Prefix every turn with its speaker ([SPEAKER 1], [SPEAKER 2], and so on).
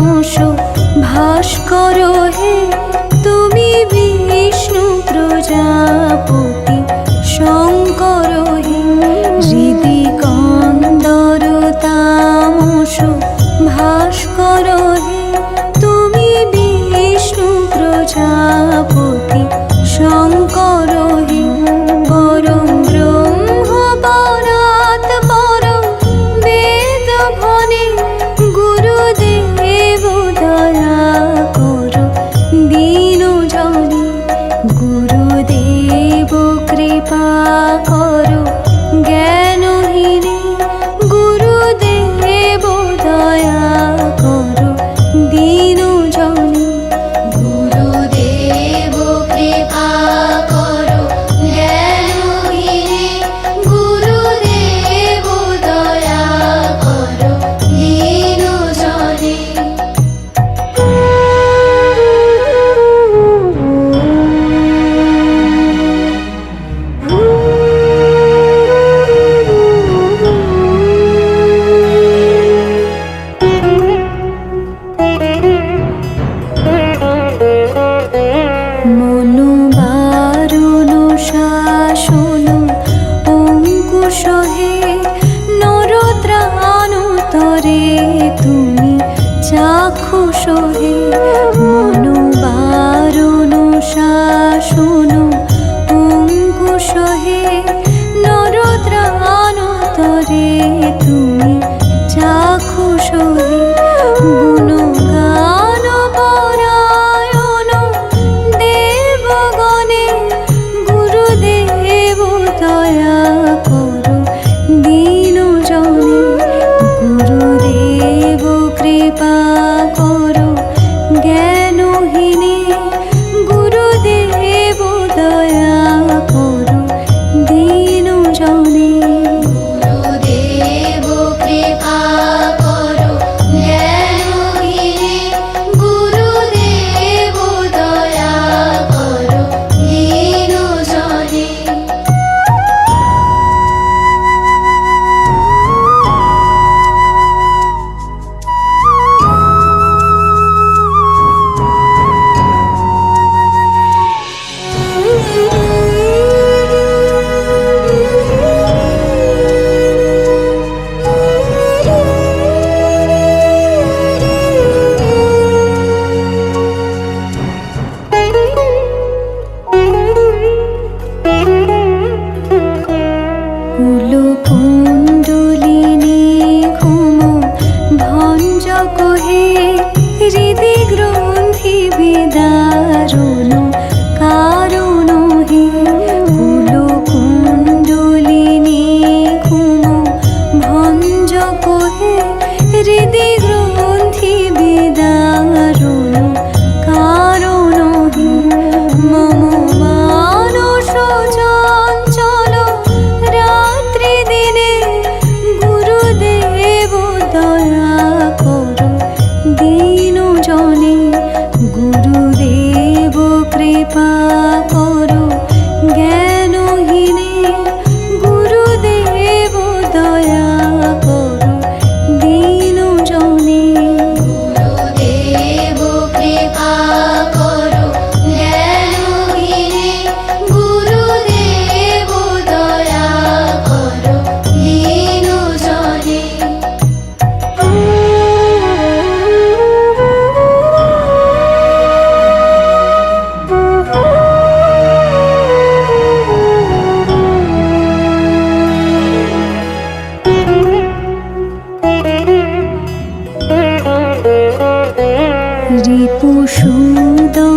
[SPEAKER 1] তামস ভাস্কর হে তুমি বিষ্ণু প্রজাপতি শঙ্কর হে হৃদি কন্দর তামস ভাস্কর হে তুমি বিষ্ণু প্রজাপতি শঙ্কর হে পরম ব্রহ্ম পরাৎ পরম বেদ ভনে গুরুদেব দয়া করো দীন জনে গুরুদেব কৃপা করো জ্ঞানহীনে গুরুদেব দয়া করো দীন জনে গুরুদেব কৃপা করো জ্ঞানহীনে গুরুদেব দয়া করো দীন জনে মনো বারণ শাসন অঙ্কুশ হে নরত্রাণ তরে তুমি চাক্ষুষ হে মনো বারণ শাসন অঙ্কুশ হে নরত্রাণ তরে তুমি চাক্ষুষ হে গুণগান পরায়ণ দেবগণে গুরুদেব দয়া করো দীন জনে গুরুদেব কৃপা করো জ্ঞানহীনে গুরুদেব দয়া করো দীন জনে গুরুদেব কৃপা করো জ্ঞানহীনে গুরুদেব দয়া করো দীন জনে কুলকুণ্ডলিনী ঘুম ভঞ্জক হে হৃদি গ্রন্থি বিদারণ কারণ হে কুলকুণ্ডলিনী ঘুম ভঞ্জক হে হৃদি গ্রন্থি বিদারণ কারণ হে মম মানস চঞ্চল রাত্রি দিনে গুরুদেব দয়া করো দীন জনে গুরুদেব কৃপা করো জ্ঞানহীনে গুরুদেব দয়া করো দীন জনে গুরুদেব কৃপা করো জ্ঞানহীনে গুরুদেব দয়া করো দীন জনে রিপু সুদন